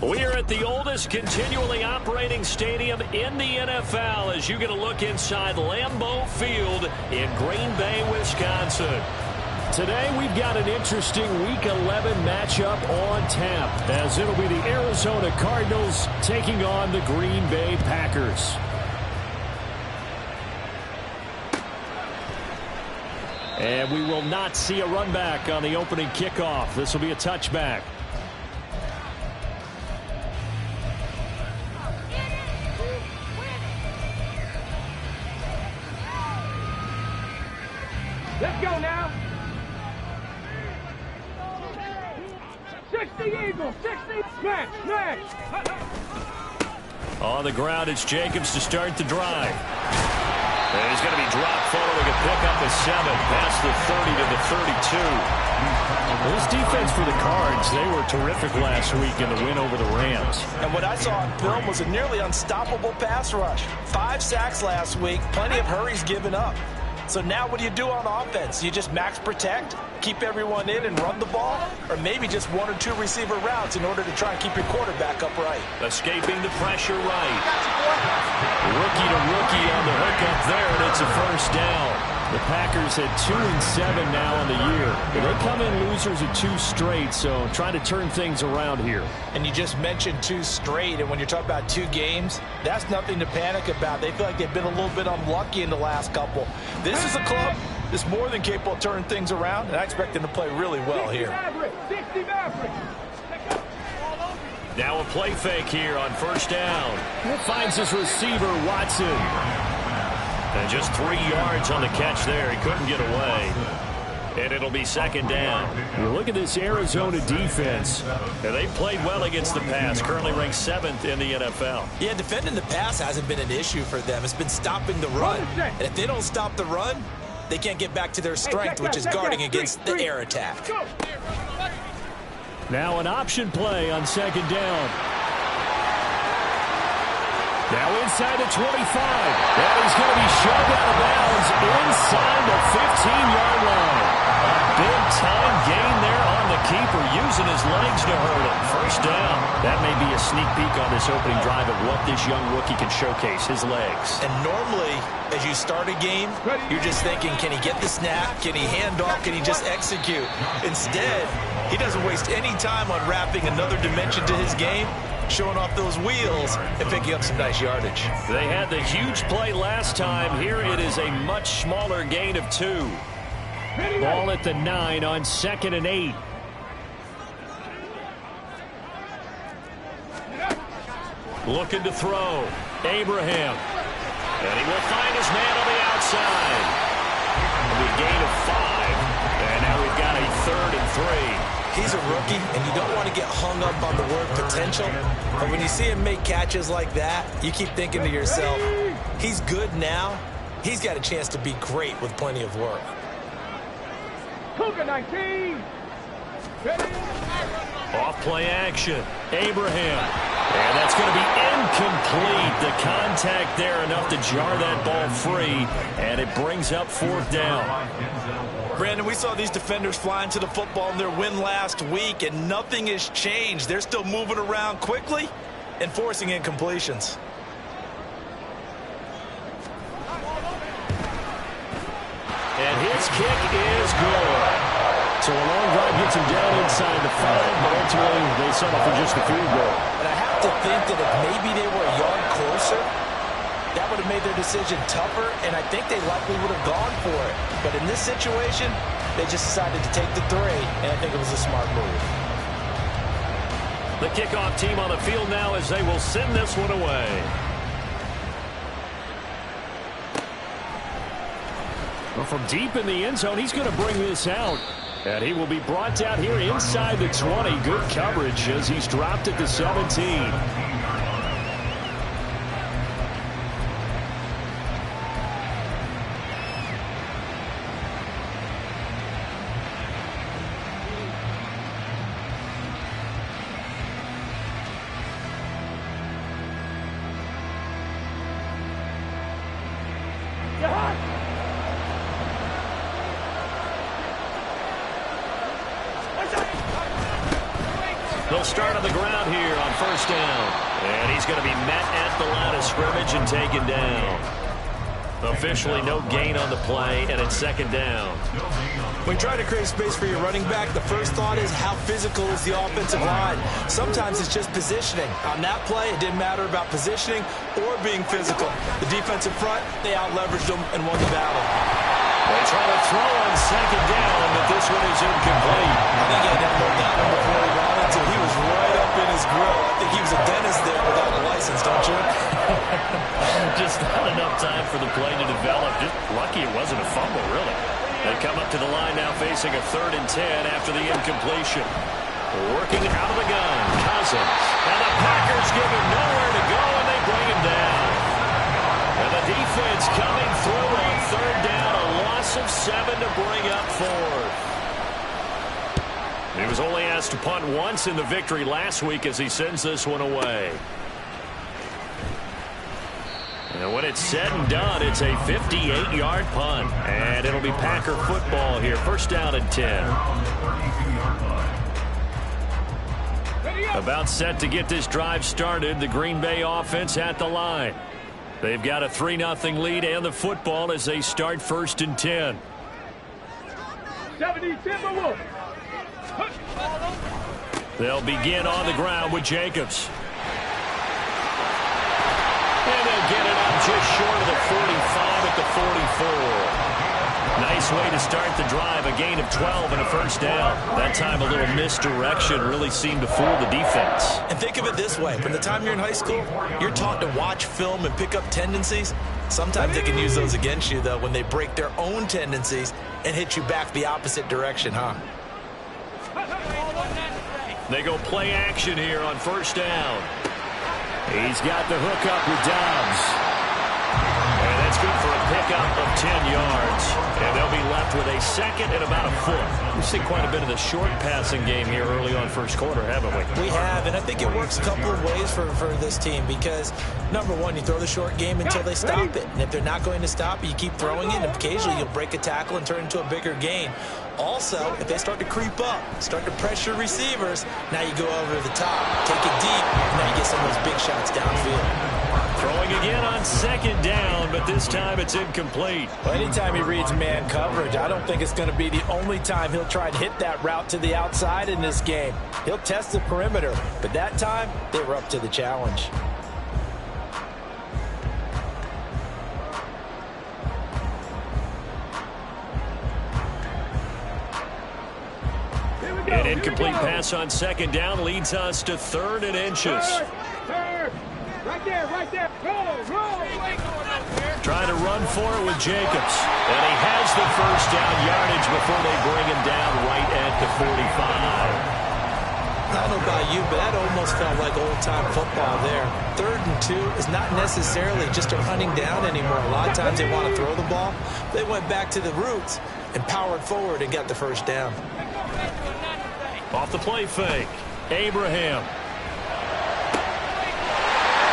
We are at the oldest continually operating stadium in the NFL as you get a look inside Lambeau Field in Green Bay, Wisconsin. Today we've got an interesting Week 11 matchup on tap as it'll be the Arizona Cardinals taking on the Green Bay Packers. And we will not see a run back on the opening kickoff. This will be a touchback. Let's go now. 60 Eagles, 60, smash. On the ground, it's Jacobs to start the drive. And he's going to be dropped following a pickup of 7 past the 30 to the 32. This defense for the Cards, they were terrific last week in the win over the Rams. And what I saw on film was a nearly unstoppable pass rush. 5 sacks last week, plenty of hurries given up. So now what do you do on offense? You just max protect, keep everyone in and run the ball, or maybe just 1 or 2 receiver routes in order to try and keep your quarterback upright. Escaping the pressure right. Rookie to rookie on the hook up there, and it's a first down. The Packers at 2-7 now on the year. They come in losers of 2 straight, so trying to turn things around here. And you just mentioned 2 straight, and when you're talking about 2 games, that's nothing to panic about. They feel like they've been a little bit unlucky in the last couple. This is a club that's more than capable of turning things around, and I expect them to play really well here. 60 Mavericks. Now a play fake here on first down. Finds his receiver, Watson. And just 3 yards on the catch there. He couldn't get away. And it'll be second down. You look at this Arizona defense. And they played well against the pass. Currently ranked 7th in the NFL. Yeah, defending the pass hasn't been an issue for them. It's been stopping the run. And if they don't stop the run, they can't get back to their strength, which is guarding against the air attack. Now an option play on second down. Now inside the 25. And he's going to be shoved out of bounds inside the 15-yard line. A big-time gain there on the keeper, using his legs to hurt him. First down. That may be a sneak peek on this opening drive of what this young rookie can showcase, his legs. And normally, as you start a game, you're just thinking, can he get the snap? Can he hand off? Can he just execute? Instead, he doesn't waste any time on wrapping another dimension to his game, showing off those wheels and picking up some nice yardage. They had the huge play last time. Here it is a much smaller gain of 2. Ball at the 9 on 2nd and 8. Looking to throw. Abraham. And he will find his man on the outside. The gain of 5. And now we've got a 3rd and 3. He's a rookie, and you don't want to get hung up on the word potential. But when you see him make catches like that, you keep thinking to yourself, he's good now. He's got a chance to be great with plenty of work. Cougar 19. Off play action. Abraham. And that's going to be incomplete. The contact there enough to jar that ball free. And it brings up 4th down. Brandon, we saw these defenders flying to the football in their win last week, and nothing has changed. They're still moving around quickly and forcing incompletions. And his kick is good. So a long drive gets him down inside the 5, but ultimately they settle for just a field goal. And I have to think that if maybe they were a yard closer, that would have made their decision tougher, and I think they likely would have gone for it. But in this situation, they just decided to take the 3, and I think it was a smart move. The kickoff team on the field now as they will send this one away. Well, from deep in the end zone, he's going to bring this out. And he will be brought down here inside the 20. Good coverage as he's dropped at the 17. They'll start on the ground here on first down. And he's going to be met at the line of scrimmage and taken down. Officially no gain on the play, and it's second down. When you try to create space for your running back, the first thought is how physical is the offensive line. Sometimes it's just positioning. On that play, it didn't matter about positioning or being physical. The defensive front, they out-leveraged them and won the battle. They try to throw on second down, but this one is incomplete. I think he had downloaded that one before he wanted to. He was right up in his grill. I think he was a dentist there without a license, don't you? Just not enough time for the play to develop. Just lucky it wasn't a fumble, really. They come up to the line now facing a 3rd and 10 after the incompletion. Working out of the gun, Cousins. And the Packers give him nowhere to go, and they bring him down. And the defense coming through on 3rd down, a loss of 7 to bring up 4th. He was only asked to punt once in the victory last week as he sends this one away. And when it's said and done, it's a 58-yard punt. And it'll be Packer football here. First down and 10. About set to get this drive started. The Green Bay offense at the line. They've got a 3-0 lead and the football as they start 1st and 10. 70 Timberwolves. They'll begin on the ground with Jacobs. And they'll get it up just short of the 45 at the 44. Nice way to start the drive. A gain of 12 and a first down. That time a little misdirection really seemed to fool the defense. And think of it this way. From the time you're in high school, you're taught to watch film and pick up tendencies. Sometimes they can use those against you, though, when they break their own tendencies and hit you back the opposite direction, huh? They go play action here on first down. He's got the hook up with Dobbs. And that's good for a pickup of 10 yards. And they'll be left with a 2nd and about a foot. We've seen quite a bit of the short passing game here early on first quarter, haven't we? We have, and I think it works a couple of ways for this team because, number one, you throw the short game until they stop it. And if they're not going to stop it, you keep throwing it, and occasionally you'll break a tackle and turn it into a bigger gain. Also, if they start to creep up, start to pressure receivers, now you go over the top, take it deep, and now you get some of those big shots downfield. Throwing again on 2nd down, but this time it's incomplete. Well, anytime he reads man coverage, I don't think it's going to be the only time he'll try to hit that route to the outside in this game. He'll test the perimeter, but that time, they were up to the challenge. An incomplete pass on 2nd down leads us to 3rd and inches. Third. Right there. Roll. Trying to run for it with Jacobs. And he has the first down yardage before they bring him down right at the 45. I don't know about you, but that almost felt like old-time football there. 3rd and 2 is not necessarily just a hunting down anymore. A lot of times they want to throw the ball. They went back to the roots and powered forward and got the first down. Off the play fake. Abraham.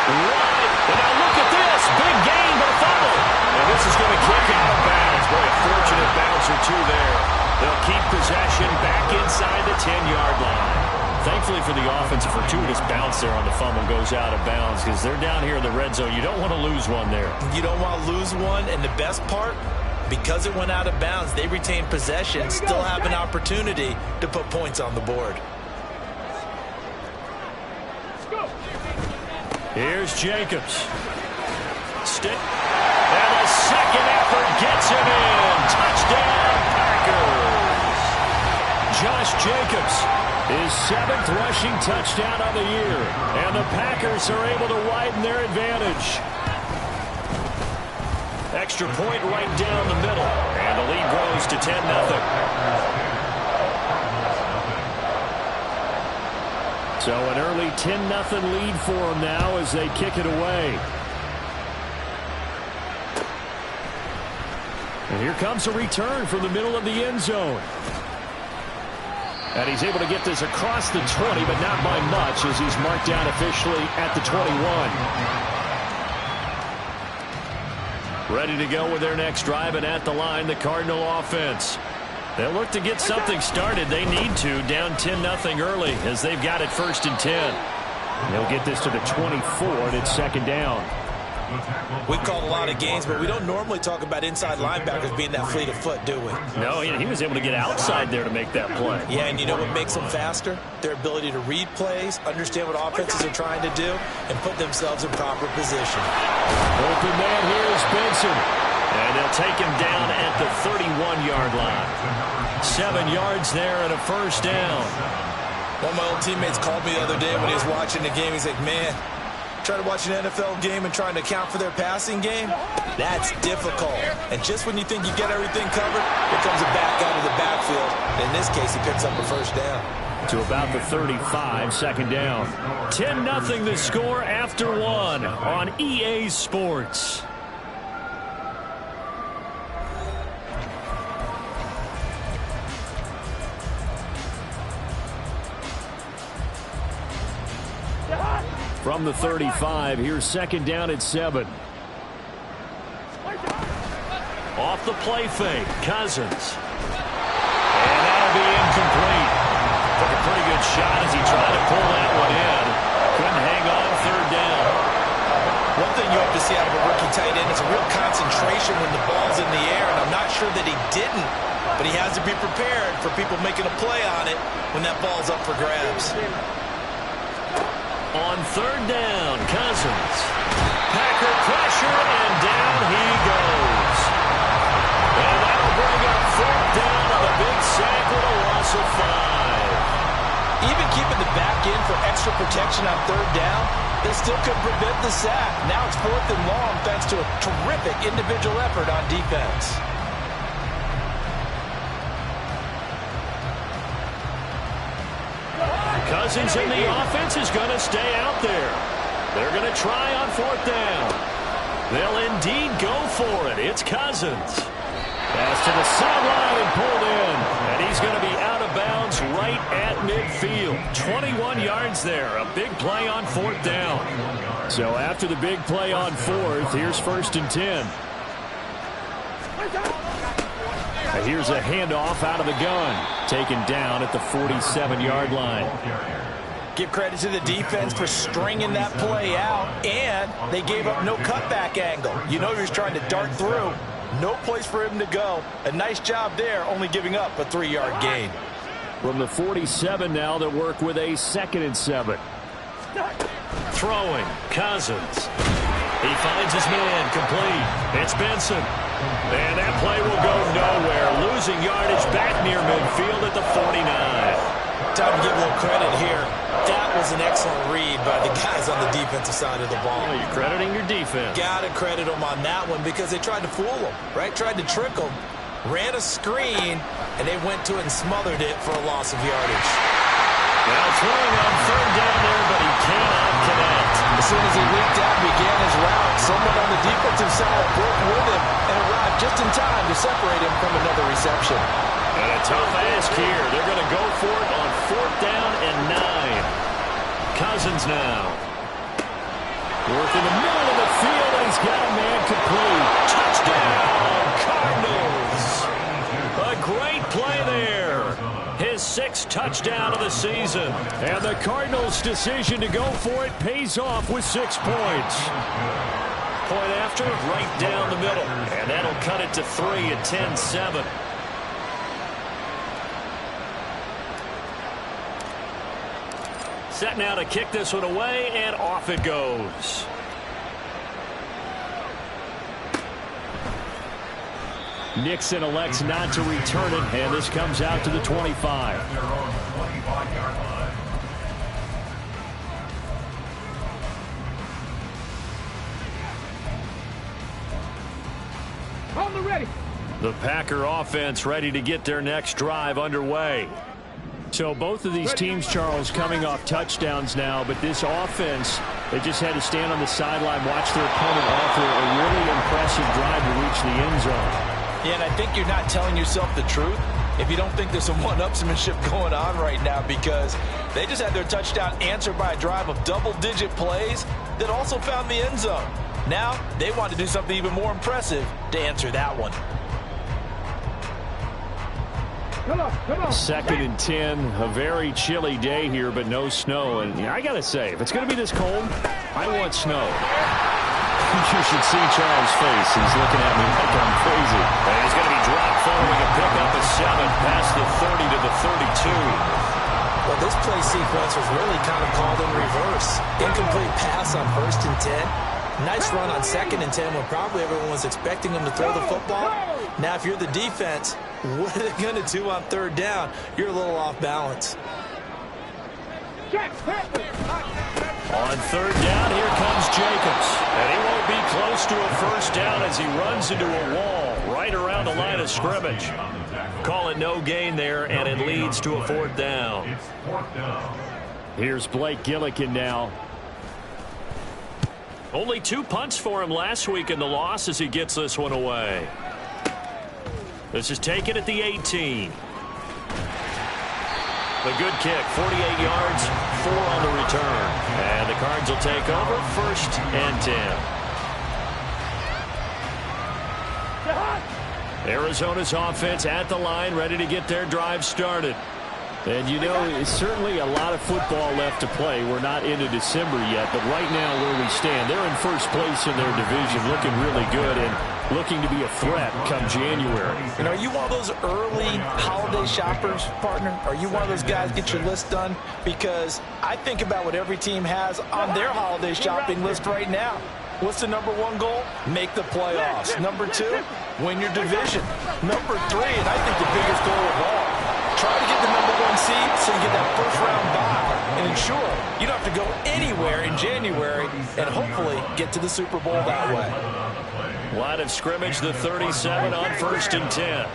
Right. And now look at this. Big gain, but a fumble. And this is going to kick out of bounds. Boy, a fortunate bounce or two there. They'll keep possession back inside the 10-yard line. Thankfully for the offense, a fortuitous bounce there on the fumble goes out of bounds because they're down here in the red zone. You don't want to lose one there. You don't want to lose one, and the best part, because it went out of bounds, they retain possession, still have an opportunity to put points on the board. Here's Jacobs. Stick. And a second effort gets him in. Touchdown, Packers. Josh Jacobs, his 7th rushing touchdown of the year. And the Packers are able to widen their advantage. Extra point right down the middle. And the lead grows to 10-0. So an early 10-0 lead for them now as they kick it away. And here comes a return from the middle of the end zone. And he's able to get this across the 20, but not by much as he's marked down officially at the 21. Ready to go with their next drive, and at the line, the Cardinal offense. They'll look to get something started. They need to, down 10-0 early as they've got it 1st and 10. They'll get this to the 24, and it's 2nd down. We've called a lot of games, but we don't normally talk about inside linebackers being that fleet of foot, do we? No, he was able to get outside there to make that play. Yeah, and you know what makes them faster? Their ability to read plays, understand what offenses are trying to do, and put themselves in proper position. Open man here is Benson. And they'll take him down at the 31-yard line. 7 yards there and a 1st down. One of my old teammates called me the other day when he was watching the game. He's like, man, trying to watch an NFL game and trying to account for their passing game, that's difficult. And just when you think you get everything covered, here comes a back out of the backfield. In this case, he picks up a 1st down. To about the 35, 2nd down. 10-0 the score after 1 on EA Sports. From the 35, here's 2nd down at 7. Off the play fake, Cousins. And that'll be incomplete. Took a pretty good shot as he tried to pull that one in. Couldn't hang on 3rd down. One thing you hope to see out of a rookie tight end is a real concentration when the ball's in the air, and I'm not sure that he didn't, but he has to be prepared for people making a play on it when that ball's up for grabs. On 3rd down, Cousins. Packer pressure, and down he goes. And that'll bring up 4th down on a big sack with a loss of 5. Even keeping the back in for extra protection on 3rd down, they still could prevent the sack. Now it's 4th and long thanks to a terrific individual effort on defense. Cousins in the offense is going to stay out there. They're going to try on 4th down. They'll indeed go for it. It's Cousins. Pass to the sideline and pulled in. And he's going to be out of bounds right at midfield. 21 yards there. A big play on 4th down. So after the big play on 4th, here's 1st and 10. Here's a handoff out of the gun. Taken down at the 47-yard line. Give credit to the defense for stringing that play out, and they gave up no cutback angle. You know he was trying to dart through. No place for him to go. A nice job there, only giving up a 3-yard gain. From the 47 now, they'll work with a 2nd and 7. Throwing, Cousins. He finds his man, complete. It's Benson. And that play will go nowhere. Losing yardage back near midfield at the 49. Time to give a little credit here. That was an excellent read by the guys on the defensive side of the ball. Oh, you're crediting your defense. Got to credit them on that one because they tried to fool them, right? Tried to trick them. Ran a screen, and they went to it and smothered it for a loss of yardage. Now throwing on 3rd down there, but he cannot connect. As soon as he leaped out and began his route, someone on the defensive side broke with him and arrived just in time to separate him from another reception. And a tough ask here. They're going to go for it on 4th down and 9. Cousins now. Work in the middle of the field, and he's got a man complete. Touchdown, Cardinals. A great play there. His 6th touchdown of the season. And the Cardinals' decision to go for it pays off with 6 points. Point after, right down the middle. And that'll cut it to 3 at 10-7. Set now to kick this one away, and off it goes. Nixon elects not to return it, and this comes out to the 25. On the ready. The Packer offense ready to get their next drive underway. So both of these teams, Charles, coming off touchdowns now, but this offense, they just had to stand on the sideline, watch their opponent offer a really impressive drive to reach the end zone. Yeah, and I think you're not telling yourself the truth if you don't think there's some one-upsmanship going on right now, because they just had their touchdown answered by a drive of double-digit plays that also found the end zone. Now they want to do something even more impressive to answer that one. Come on, come on. 2nd and 10, a very chilly day here, but no snow. And I got to say, if it's going to be this cold, I want snow. You should see Charles' face. He's looking at me like I'm crazy. And he's going to be dropped following a pickup of 7 past the 30 to the 32. Well, this play sequence was really kind of called in reverse. Incomplete pass on 1st and 10. Nice run on 2nd and 10 when probably everyone was expecting him to throw the football. Now, if you're the defense, what are they going to do on 3rd down? You're a little off balance. On 3rd down, here comes Jacobs. And he won't be close to a 1st down as he runs into a wall right around the line of scrimmage. Call it no gain there, and it leads to a 4th down. Here's Blake Gillikin now. Only 2 punts for him last week in the loss as he gets this one away. This is taken at the 18. The good kick, 48 yards, 4 on the return. And the Cards will take over 1st and 10. Arizona's offense at the line, ready to get their drive started. And, you know, it's certainly a lot of football left to play. We're not into December yet, but right now where we stand, they're in 1st place in their division, looking really good and looking to be a threat come January. And are you one of those early holiday shoppers, partner? Are you one of those guys get your list done? Because I think about what every team has on their holiday shopping list right now. What's the number 1 goal? Make the playoffs. Number 2, win your division. Number 3, and I think the biggest goal of all, try to get the number 1 seed so you get that 1st round bye and ensure you don't have to go anywhere in January and hopefully get to the Super Bowl that way. Line of scrimmage, the 37 on 1st and 10.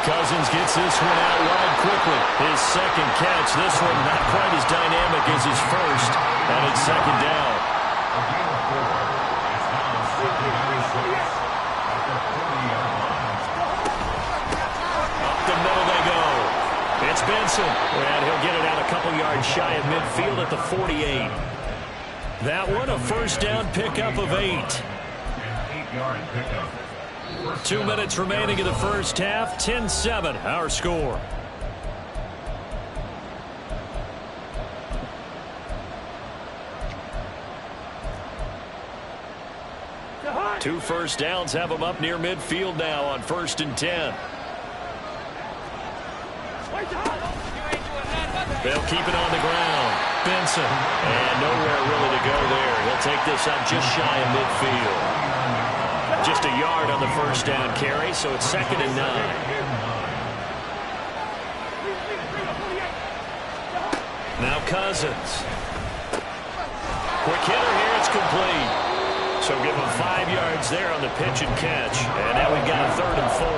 Cousins gets this one out wide quickly. His 2nd catch. This one not quite as dynamic as his 1st. And it's 2nd down. Up the middle they go. It's Benson. And he'll get it out a couple yards shy of midfield at the 48. That one a 1st down pickup of 8. 8-yard pickup. 2 minutes remaining in the 1st half. 10-7 our score. Two 1st downs have them up near midfield now on 1st and 10. They'll keep it on the ground. Benson. And nowhere really to go there. He'll take this up just shy of midfield. Just a yard on the 1st down carry, so it's 2nd and 9. Now Cousins. Quick hitter here, it's complete. So give him 5 yards there on the pitch and catch. And now we've got a 3rd and 4.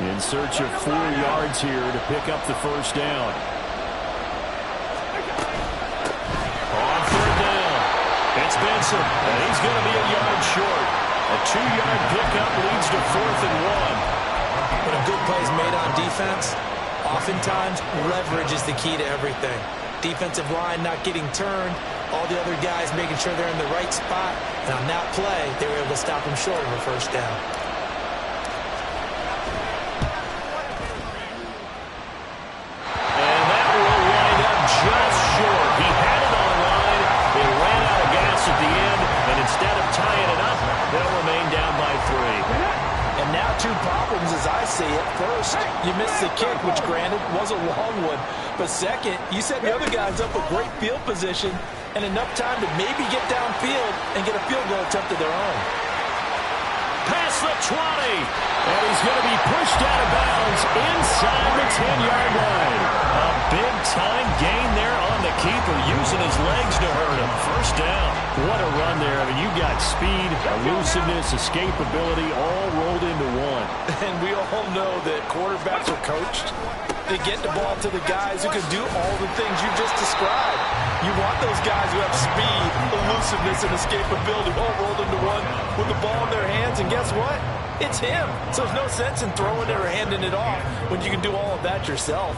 In search of 4 yards here to pick up the 1st down. On 3rd down, it's Benson, and he's going to be a yard short. A 2-yard pickup leads to 4th and 1. When a good play is made on defense, oftentimes leverage is the key to everything. Defensive line not getting turned, all the other guys making sure they're in the right spot, and on that play, they were able to stop him short of a 1st down. Just short. He had it on the line. They ran out of gas at the end, and instead of tying it up, they'll remain down by 3. And now 2 problems as I see it. First, you missed the kick, which granted was a long one. But second, you set the other guys up with great field position and enough time to maybe get downfield and get a field goal attempt of their own. Past the 20. And he's going to be pushed out of bounds inside the 10-yard line. A big-time gain there on the keeper, using his legs to hurt him. 1st down. What a run there. I mean, you got speed, elusiveness, escapability, all rolled into one. And we all know that quarterbacks are coached. They get the ball to the guys who can do all the things you just described. You want those guys who have speed, elusiveness, and escapability all rolled into one with the ball in their hands. And guess what? It's him. So there's no sense in throwing it or handing it off when you can do all of that yourself.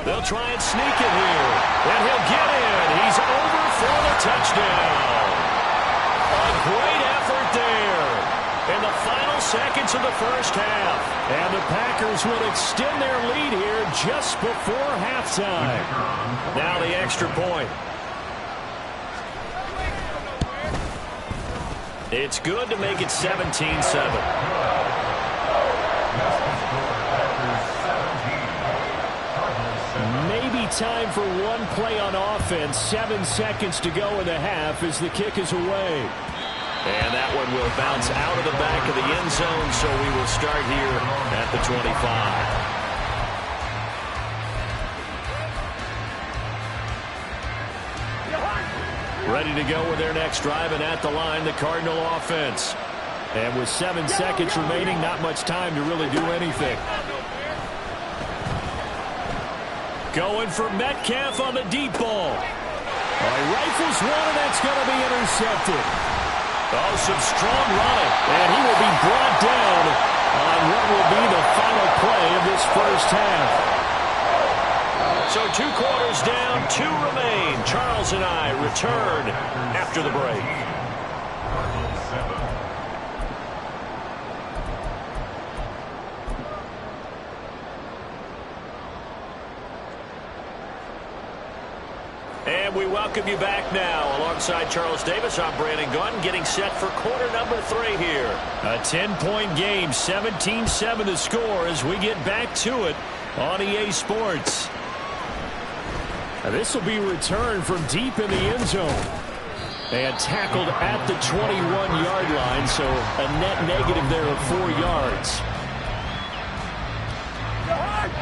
They'll try and sneak it here. And he'll get in. He's over for the touchdown. A great effort there in the final seconds of the first half. And the Packers will extend their lead here just before halftime. Now the extra point. It's good to make it 17-7. Maybe time for one play on offense. 7 seconds to go in the half as the kick is away. And that one will bounce out of the back of the end zone, so we will start here at the 25. Ready to go with their next drive, and at the line, the Cardinal offense. And with 7 seconds remaining, not much time to really do anything. Going for Metcalf on the deep ball. Rifles one, and that's going to be intercepted. Oh, some strong running, and he will be brought down on what will be the final play of this first half. So 2 quarters down, 2 remain. Charles and I return after the break. And we welcome you back now. Alongside Charles Davis, I'm Brandon Gunn, getting set for quarter number 3 here. A 10-point game, 17-7 the score as we get back to it on EA Sports. Now this will be returned from deep in the end zone. And tackled at the 21-yard line, so a net negative there of 4 yards.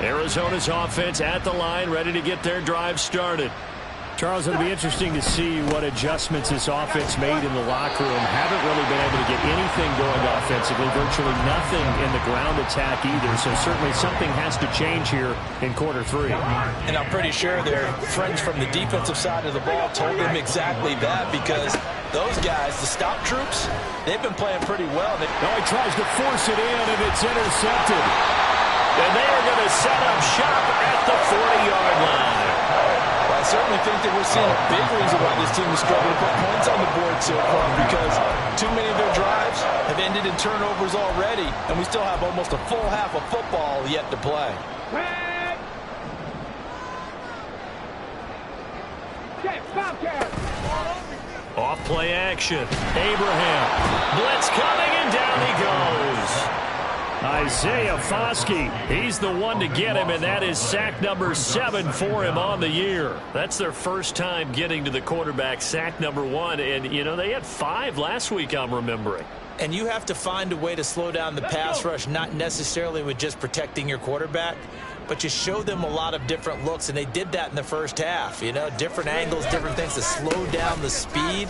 Arizona's offense at the line, ready to get their drive started. Charles, it'll be interesting to see what adjustments this offense made in the locker room. Haven't really been able to get anything going offensively, virtually nothing in the ground attack either, so certainly something has to change here in quarter 3. And I'm pretty sure their friends from the defensive side of the ball told them exactly that, because those guys, the stop troops, they've been playing pretty well. Now he tries to force it in, and it's intercepted. And they are going to set up shop at the 40-yard line. I certainly think that we're seeing a big reason why this team is struggling to put points on the board so far, because too many of their drives have ended in turnovers already, and we still have almost a full half of football yet to play. Off play action. Abraham. Blitz coming, and down he goes. Isaiah Foskey, he's the one to get him, and that is sack number 7 for him on the year. That's their first time getting to the quarterback, sack number 1, and, you know, they had 5 last week, I'm remembering. And you have to find a way to slow down the pass rush, not necessarily with just protecting your quarterback, but you show them a lot of different looks, and they did that in the first half. You know, different angles, different things to slow down the speed.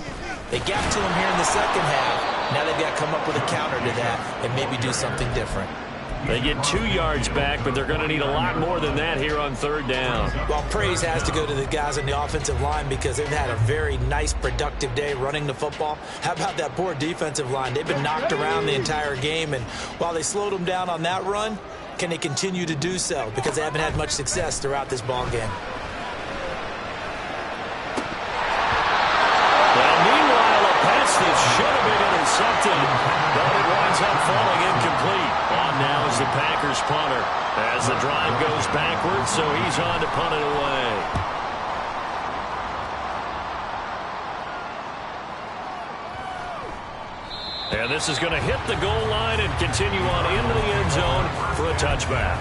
They got to him here in the second half. Now they've got to come up with a counter to that and maybe do something different. They get 2 yards back, but they're going to need a lot more than that here on 3rd down. Well, praise has to go to the guys on the offensive line because they've had a very nice, productive day running the football. How about that poor defensive line? They've been knocked around the entire game, and while they slowed them down on that run, can they continue to do so? Because they haven't had much success throughout this ball game. Well, meanwhile, a pass that should have been intercepted, but it winds up falling incomplete. On now is the Packers punter as the drive goes backwards, so he's on to punt it away. And this is going to hit the goal line and continue on into the end zone for a touchback.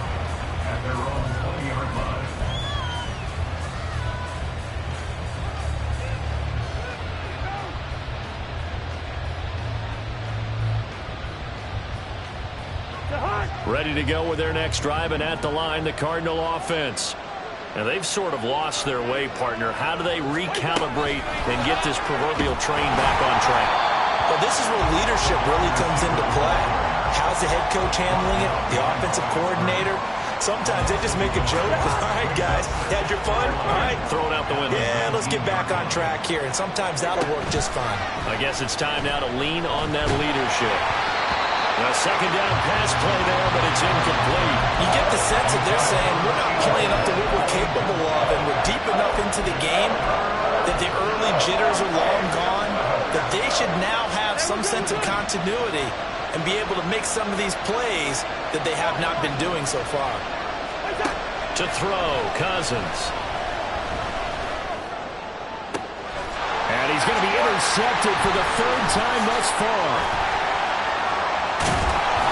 Ready to go with their next drive, and at the line, the Cardinal offense. And they've sort of lost their way, partner. How do they recalibrate and get this proverbial train back on track? Well, this is where leadership really comes into play. How's the head coach handling it? The offensive coordinator? Sometimes they just make a joke. All right, guys, had your fun? All right. Throw it out the window. Yeah, let's get back on track here. And sometimes that'll work just fine. I guess it's time now to lean on that leadership. A second down pass play there, but it's incomplete. You get the sense that they're saying we're not playing up to what we're capable jitters are long gone, that they should now have some sense of continuity and be able to make some of these plays that they have not been doing so far. To throw, Cousins. And he's going to be intercepted for the third time thus far.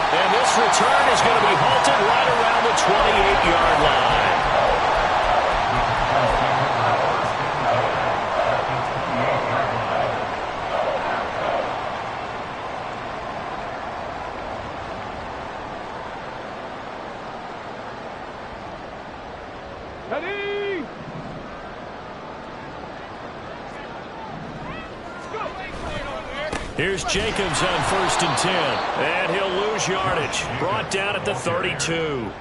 And this return is going to be halted right around the 28-yard line. Ready? Here's Jacobs on 1st and 10. And he'll lose yardage. Brought down at the 32.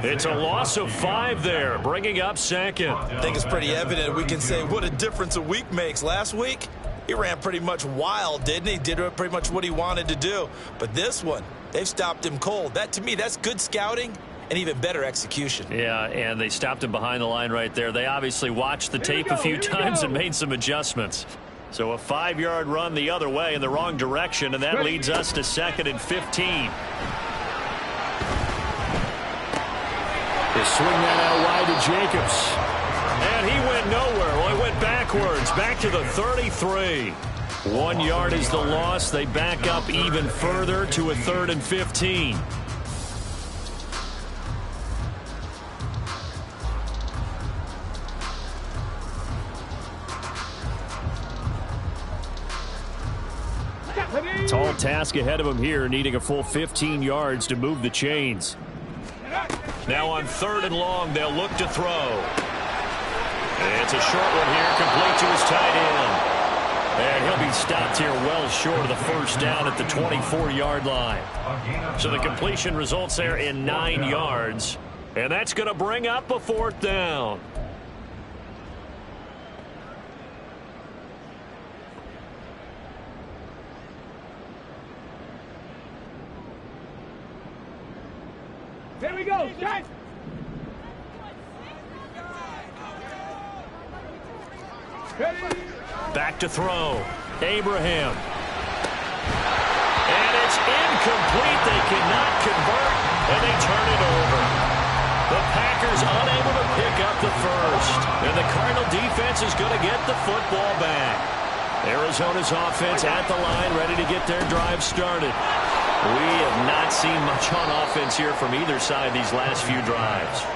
It's a loss of 5 there, bringing up 2nd. I think it's pretty evident. We can say what a difference a week makes. Last week, he ran pretty much wild, didn't he? Did pretty much what he wanted to do. But this one, they've stopped him cold. That, to me, that's good scouting and even better execution. Yeah, and they stopped him behind the line right there. They obviously watched the tape a few times and made some adjustments. So a 5-yard run the other way in the wrong direction, and that leads us to 2nd and 15. They swing that out wide to Jacobs. And he went nowhere. Well, he went backwards, back to the 33. 1 yard is the loss. They back up even further to a 3rd and 15. Tall task ahead of him here, needing a full 15 yards to move the chains. Now on 3rd and long, they'll look to throw. It's a short one here, complete to his tight end. And he'll be stopped here well short of the first down at the 24-yard line. So the completion results there in 9 yards. And that's going to bring up a 4th down. Here we go. Set. Ready? Back to throw. Abraham. And it's incomplete. They cannot convert, and they turn it over. The Packers unable to pick up the first. And the Cardinal defense is going to get the football back. Arizona's offense at the line, ready to get their drive started. We have not seen much on offense here from either side these last few drives.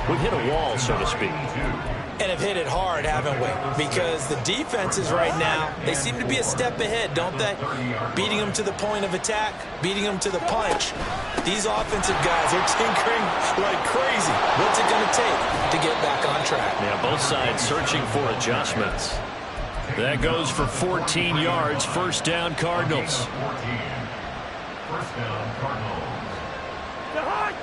We've hit a wall, so to speak. And have hit it hard, haven't we? Because the defenses right now, they seem to be a step ahead, don't they? Beating them to the point of attack, beating them to the punch. These offensive guys are tinkering like crazy. What's it going to take to get back on track? Yeah, both sides searching for adjustments. That goes for 14 yards. First down, Cardinals. First down, Cardinals. The hot.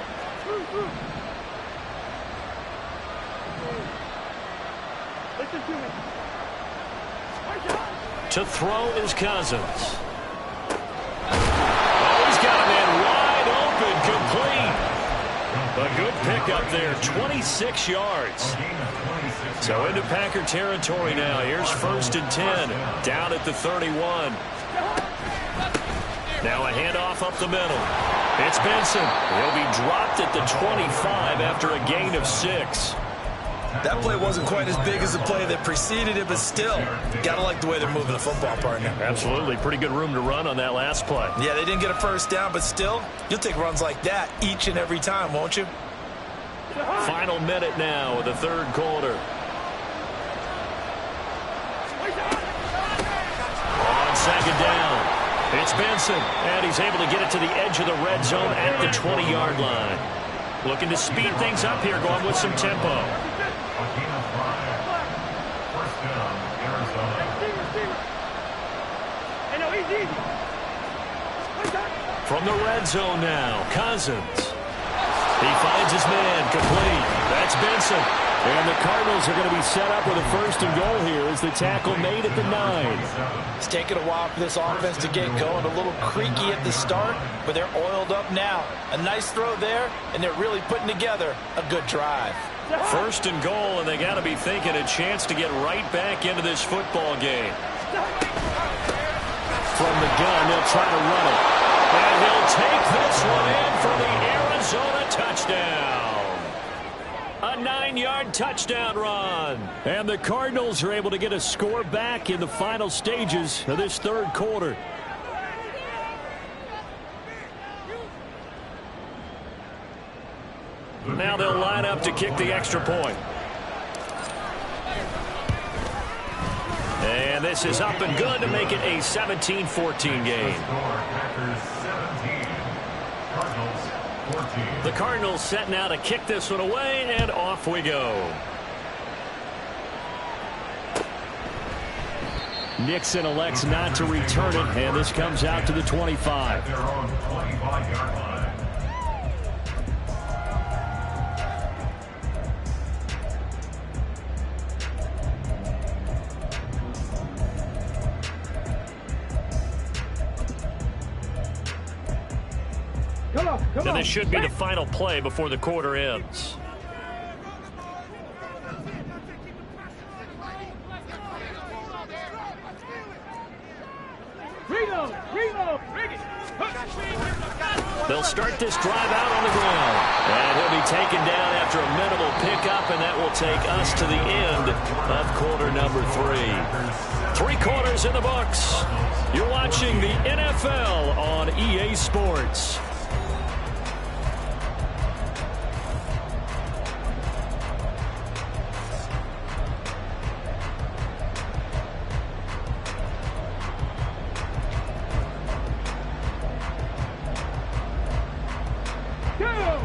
Listen to me. To throw is Cousins. Oh, he's got a man wide open, complete. A good pickup there, 26 yards. So into Packer territory now. Here's 1st and 10, down at the 31. Now a handoff up the middle. It's Benson. He'll be dropped at the 25 after a gain of 6. That play wasn't quite as big as the play that preceded it, but still, gotta like the way they're moving the football, partner. Absolutely. Pretty good room to run on that last play. Yeah, they didn't get a first down, but still, you'll take runs like that each and every time, won't you? Final minute now of the 3rd quarter. On 2nd down, it's Benson, and he's able to get it to the edge of the red zone at the 20-yard line. Looking to speed things up here, going with some tempo. From the red zone now, Cousins. He finds his man, complete. That's Benson. And the Cardinals are going to be set up with a 1st and goal here as the tackle made at the 9. It's taken a while for this offense to get going. A little creaky at the start, but they're oiled up now. A nice throw there, and they're really putting together a good drive. First and goal, and they got to be thinking a chance to get right back into this football game. From the gun, they'll try to run it. And he'll take this one in for the Arizona touchdown. A 9-yard touchdown run. And the Cardinals are able to get a score back in the final stages of this third quarter. Now they'll line up to kick the extra point. And this is up and good to make it a 17-14 game. The Cardinals set now to kick this one away, and off we go. Nixon elects not to return it, and this comes out to the 25. Their own 25-yard line. Now this should be the final play before the quarter ends. They'll start this drive out on the ground. And he'll be taken down after a minimal pickup, and that will take us to the end of quarter number 3. 3 quarters in the books. You're watching the NFL on EA Sports.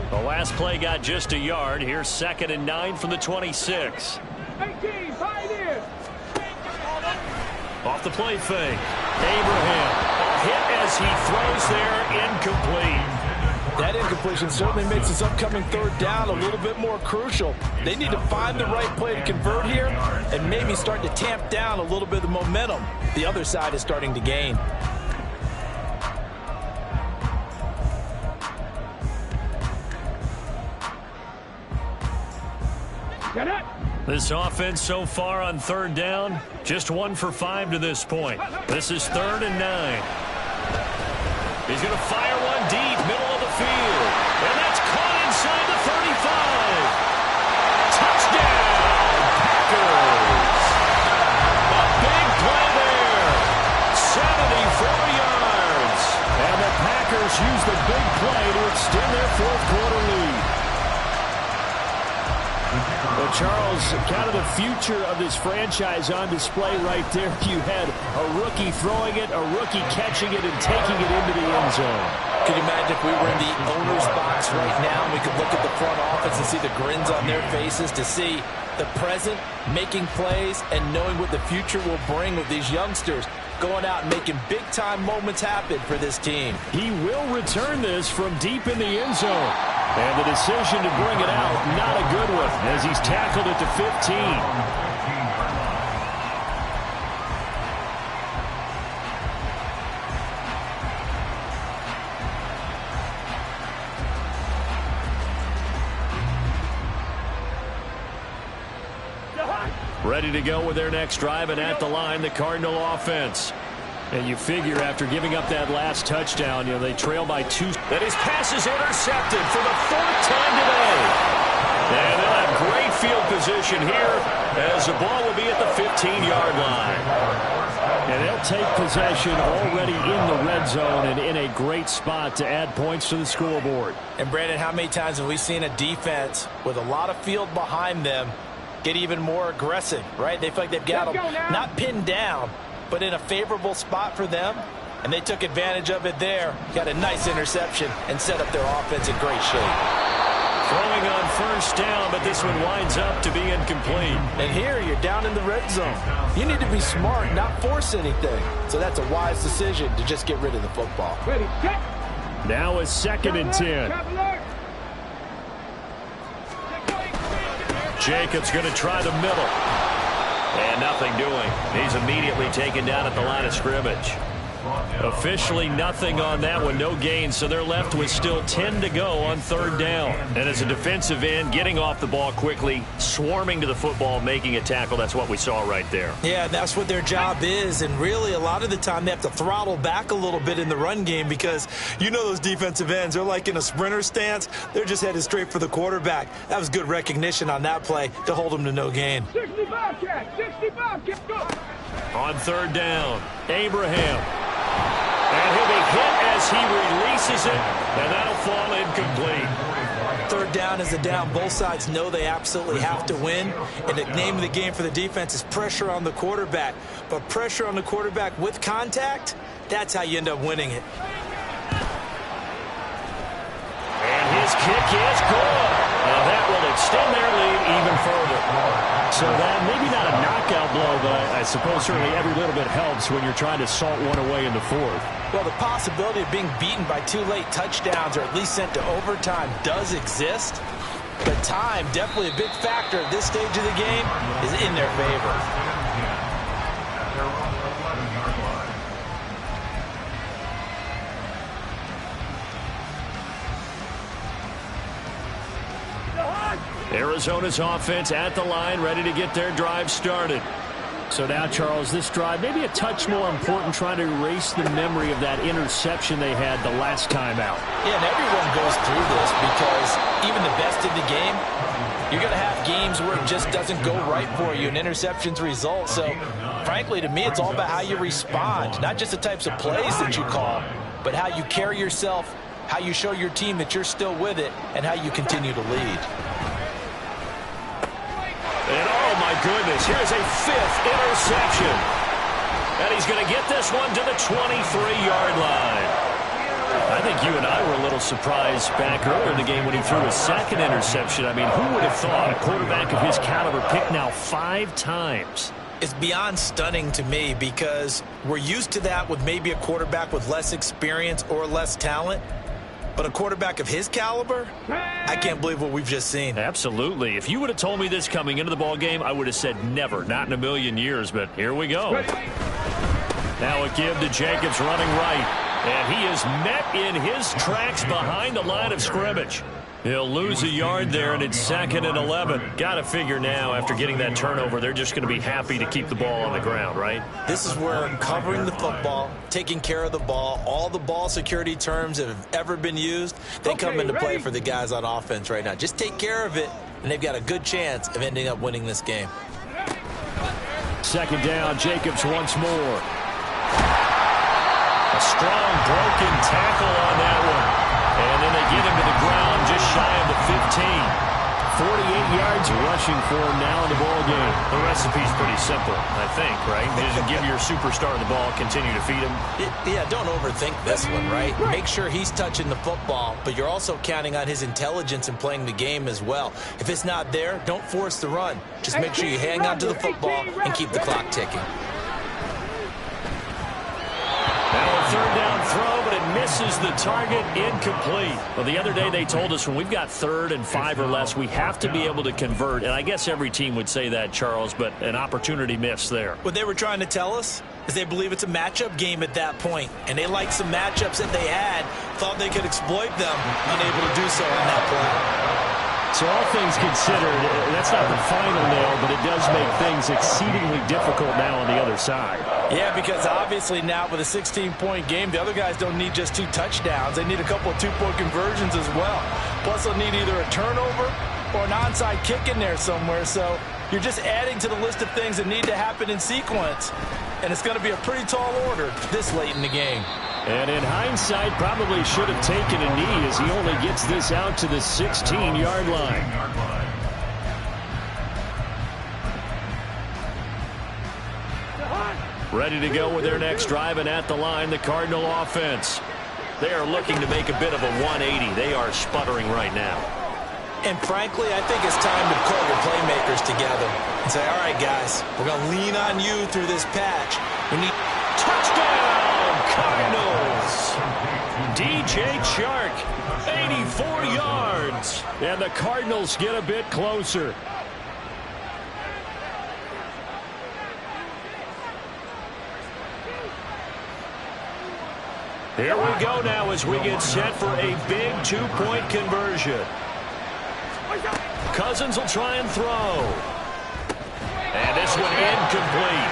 The last play got just a yard. Here's 2nd and 9 from the 26. 18, Pioneers. Off the play fake. Abraham. Hit as he throws there, incomplete. That incompletion certainly makes this upcoming third down a little bit more crucial. They need to find the right play to convert here and maybe start to tamp down a little bit of the momentum the other side is starting to gain. This offense so far on third down, just 1 for 5 to this point. This is 3rd and 9. He's going to fire one deep, middle of the field. And that's caught inside the 35. Touchdown, Packers. A big play there. 74 yards. And the Packers use the big play to extend their fourth quarter lead. Well, Charles, kind of the future of this franchise on display right there. You had a rookie throwing it, a rookie catching it, and taking it into the end zone. Could you imagine if we were in the owner's box right now and we could look at the front office and see the grins on their faces, to see the present making plays and knowing what the future will bring with these youngsters going out and making big-time moments happen for this team. He will return this from deep in the end zone. And the decision to bring it out, not a good one, as he's tackled at the 15. Ready to go with their next drive, and at the line, the Cardinal offense. And you figure after giving up that last touchdown, you know, they trail by 2. And his pass is intercepted for the 4th time today. And they'll have great field position here as the ball will be at the 15-yard line. And they'll take possession already in the red zone and in a great spot to add points to the scoreboard. And, Brandon, how many times have we seen a defense with a lot of field behind them get even more aggressive, right? They feel like they've got them not pinned down, but in a favorable spot for them, and they took advantage of it there. Got a nice interception and set up their offense in great shape. Throwing on first down, but this one winds up to be incomplete. And here you're down in the red zone. You need to be smart, not force anything. So that's a wise decision to just get rid of the football. Ready, get. Now it's 2nd and 10. Jacobs going to try the middle. And nothing doing. He's immediately taken down at the line of scrimmage. Officially nothing on that one, no gain, so they're left with still 10 to go on third down. And as a defensive end, getting off the ball quickly, swarming to the football, making a tackle, that's what we saw right there. Yeah, that's what their job is, and really a lot of the time they have to throttle back a little bit in the run game because you know those defensive ends, they're like in a sprinter stance, they're just headed straight for the quarterback. That was good recognition on that play to hold them to no gain. 65 catch, go! On third down, Abraham. And he'll be hit as he releases it, and that'll fall incomplete. Third down is a down. Both sides know they absolutely have to win, and the name of the game for the defense is pressure on the quarterback. But pressure on the quarterback with contact, that's how you end up winning it. And his kick is good. And that will extend their lead even further. So that maybe not a knockout blow, but I suppose certainly every little bit helps when you're trying to salt one away in the fourth. Well, the possibility of being beaten by 2 late touchdowns or at least sent to overtime does exist. But time, definitely a big factor at this stage of the game, is in their favor. Arizona's offense at the line, ready to get their drive started. So now, Charles, this drive maybe a touch more important, trying to erase the memory of that interception they had the last time out. Yeah, and everyone goes through this because even the best in the game, you're going to have games where it just doesn't go right for you, and interceptions result. So, frankly, to me, it's all about how you respond, not just the types of plays that you call, but how you carry yourself, how you show your team that you're still with it, and how you continue to lead. And oh my goodness, here's a 5th interception. And he's going to get this one to the 23-yard line. I think you and I were a little surprised back earlier in the game when he threw his 2nd interception. I mean, who would have thought a quarterback of his caliber picked now 5 times? It's beyond stunning to me because we're used to that with maybe a quarterback with less experience or less talent. But a quarterback of his caliber, I can't believe what we've just seen. Absolutely. If you would have told me this coming into the ball game, I would have said never, not in a million years, but here we go. Now a give to Jacobs running right, and he is met in his tracks behind the line of scrimmage. He'll lose a yard there, and it's 2nd and 11. Got to figure now, after getting that turnover, they're just going to be happy to keep the ball on the ground, right? This is where covering the football, taking care of the ball, all the ball security terms that have ever been used, they come into play for the guys on offense right now. Just take care of it, and they've got a good chance of ending up winning this game. 2nd down, Jacobs once more. A strong broken tackle on that one. And then they get him to the ground just shy of the 15. 48 yards rushing for him now in the ball game. The recipe's pretty simple, I think, right? Just give your superstar the ball, continue to feed him. Yeah, don't overthink this one, right? Make sure he's touching the football, but you're also counting on his intelligence in playing the game as well. If it's not there, don't force the run. Just make sure you hang on to the football and keep the clock ticking. Now a 3rd down throw, but it misses the target, incomplete. Well, the other day they told us when we've got 3rd and 5 or less, we have to be able to convert. And I guess every team would say that, Charles, but an opportunity missed there. What they were trying to tell us is they believe it's a matchup game at that point, and they liked some matchups that they had, thought they could exploit them, unable to do so on that play. So all things considered, that's not the final nail, but it does make things exceedingly difficult now on the other side. Yeah, because obviously now with a 16-point game, the other guys don't need just 2 touchdowns. They need a couple of 2-point conversions as well. Plus, they'll need either a turnover or an onside kick in there somewhere. So you're just adding to the list of things that need to happen in sequence. And it's going to be a pretty tall order this late in the game. And in hindsight, probably should have taken a knee as he only gets this out to the 16-yard line. Ready to go with their next drive, and at the line, the Cardinal offense. They are looking to make a bit of a 180. They are sputtering right now. And frankly, I think it's time to call your playmakers together and say, all right, guys, we're going to lean on you through this patch. We need touchdown, Cardinals. DJ Chark, 84 yards. And the Cardinals get a bit closer. Here we go now as we get set for a big two-point conversion. Cousins will try and throw. And this one incomplete.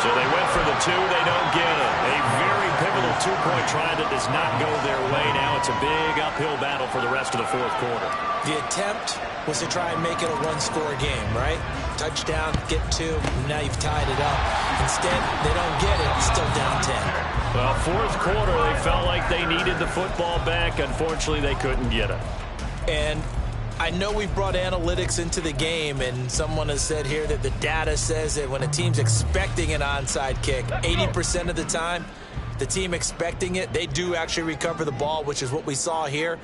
So they went for the two. They don't get it. A very pivotal two-point try that does not go their way. Now it's a big uphill battle for the rest of the fourth quarter. The attempt was to try and make it a one-score game, right? Touchdown, get two, now you've tied it up. Instead, they don't get it. It's still down 10. Well, fourth quarter, they felt like they needed the football back. Unfortunately, they couldn't get it. And I know we've brought analytics into the game, and someone has said here that the data says that when a team's expecting an onside kick, 80% of the time, the team expecting it, they do actually recover the ball, which is what we saw here.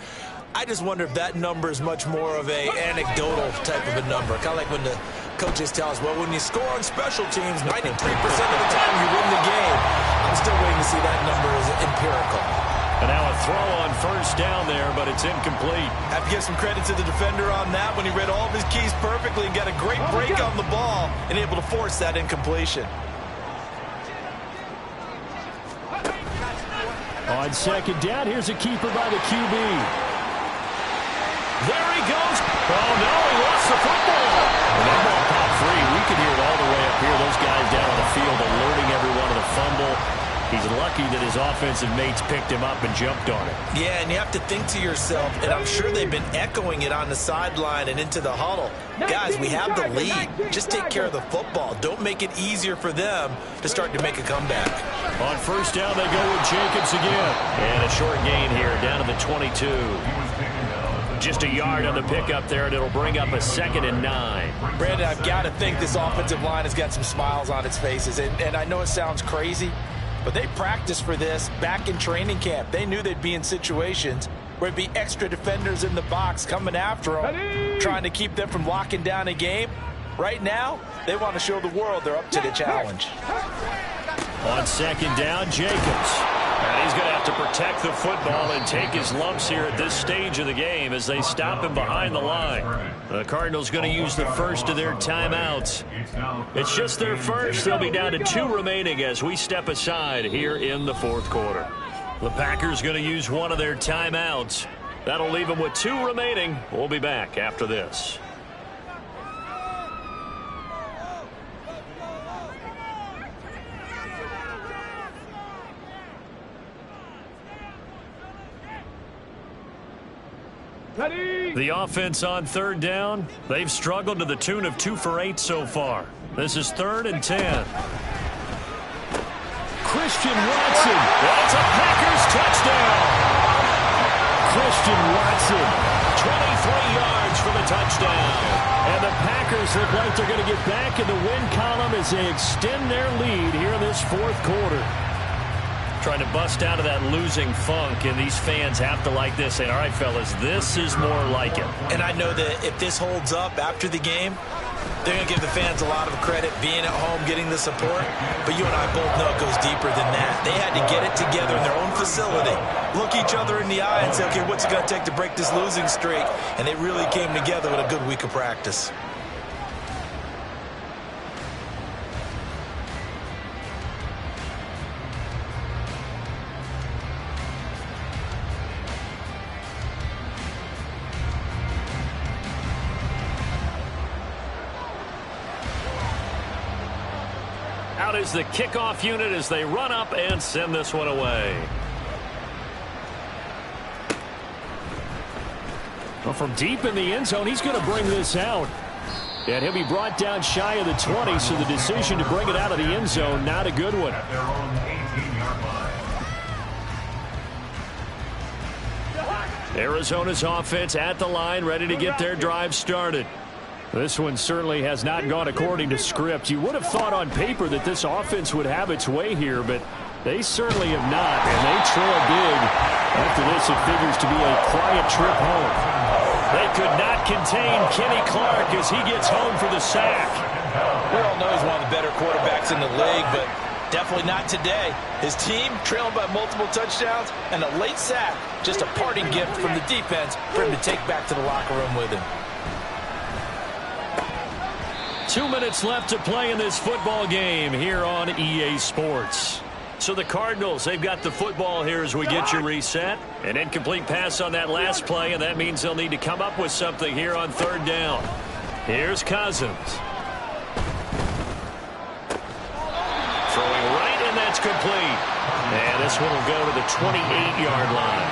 I just wonder if that number is much more of a anecdotal type of a number. Kind of like when the coaches tell us, well, when you score on special teams, 93% of the time you win the game. I'm still waiting to see that number as empirical. And now a throw on first down there, but it's incomplete. Have to give some credit to the defender on that when he read all of his keys perfectly and got a great break on the ball and able to force that incompletion. On second down, here's a keeper by the QB. There he goes. Oh, no, he lost the football. And that ball popped free. We could hear it all the way up here. Those guys down on the field alerting everyone of the fumble. He's lucky that his offensive mates picked him up and jumped on it. Yeah, and you have to think to yourself, and I'm sure they've been echoing it on the sideline and into the huddle. Guys, we have the lead. Just take care of the football. Don't make it easier for them to start to make a comeback. On first down, they go with Jacobs again. And a short gain here, down to the 22. Just a yard on the pickup there, and it'll bring up a 2nd and 9. Brandon, I've got to think this offensive line has got some smiles on its faces. And I know it sounds crazy, but they practiced for this back in training camp. They knew they'd be in situations where it'd be extra defenders in the box coming after them, trying to keep them from locking down a game. Right now, they want to show the world they're up to the challenge. On second down, Jacobs. And he's going to have to protect the football and take his lumps here at this stage of the game as they stop him behind the line. The Cardinals going to use the first of their timeouts. It's just their first. They'll be down to 2 remaining as we step aside here in the fourth quarter. The Packers going to use one of their timeouts. That'll leave them with 2 remaining. We'll be back after this. The offense on third down, they've struggled to the tune of 2 for 8 so far. This is 3rd and 10. Christian Watson. That's a Packers touchdown. Christian Watson. 23 yards for the touchdown. And the Packers look like they're going to get back in the win column as they extend their lead here in this fourth quarter. Trying to bust out of that losing funk, and these fans have to like this. Saying, all right, fellas, this is more like it. And I know that if this holds up after the game, they're going to give the fans a lot of credit being at home, getting the support. But you and I both know it goes deeper than that. They had to get it together in their own facility, look each other in the eye and say, okay, what's it going to take to break this losing streak? And they really came together with a good week of practice. Out is the kickoff unit as they run up and send this one away. Well, from deep in the end zone, he's going to bring this out. And he'll be brought down shy of the 20, so the decision to bring it out of the end zone, not a good one. Arizona's offense at the line, ready to get their drive started. This one certainly has not gone according to script. You would have thought on paper that this offense would have its way here, but they certainly have not, and they trail big. After this, it figures to be a quiet trip home. They could not contain Kenny Clark as he gets home for the sack. We all know he's one of the better quarterbacks in the league, but definitely not today. His team trailing by multiple touchdowns and a late sack. Just a parting gift from the defense for him to take back to the locker room with him. 2 minutes left to play in this football game here on EA Sports. So the Cardinals, they've got the football here as we get you reset. An incomplete pass on that last play, and that means they'll need to come up with something here on third down. Here's Cousins. Throwing right, and that's complete. And this one will go to the 28-yard line.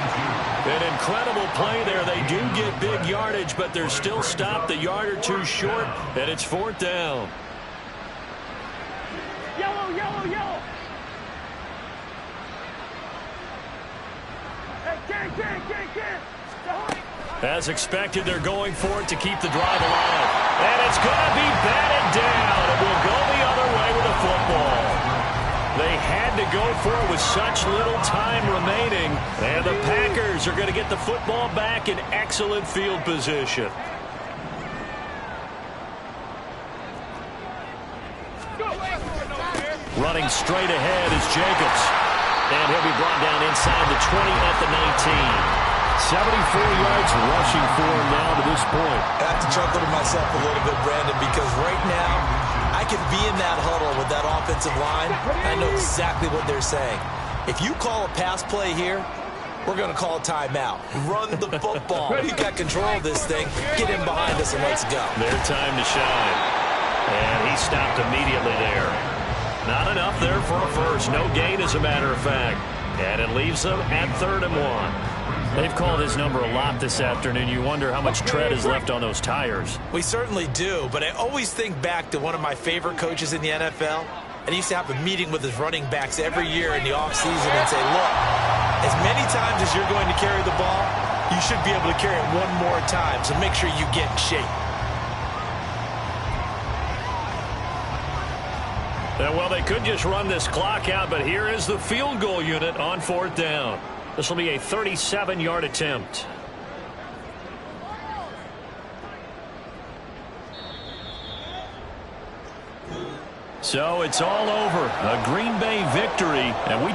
An incredible play there. They do get big yardage, but they're still stopped a yard or two short, and it's fourth down. Yellow, yellow, yellow. Hey, can. As expected, they're going for it to keep the drive alive. And it's going to be batted down. It will go the other way with the football. They had to go for it with such little time remaining. And the Packers are going to get the football back in excellent field position. Running straight ahead is Jacobs. And he'll be brought down inside the 20 at the 19. 74 yards rushing for him now to this point. I have to chuckle to myself a little bit, Brandon, because right now I can be in that huddle with that offensive line. I know exactly what they're saying. If you call a pass play here, we're going to call a timeout. Run the football. You got control of this thing. Get in behind us and let's go. Their time to shine. And he stopped immediately there. Not enough there for a first. No gain, as a matter of fact. And it leaves them at 3rd and 1. They've called his number a lot this afternoon. You wonder how much tread is left on those tires. We certainly do, but I always think back to one of my favorite coaches in the NFL. And he used to have a meeting with his running backs every year in the offseason and say, look, as many times as you're going to carry the ball, you should be able to carry it one more time, so make sure you get in shape. Well, they could just run this clock out, but here is the field goal unit on 4th down. This will be a 37-yard attempt. So it's all over. A Green Bay victory, and we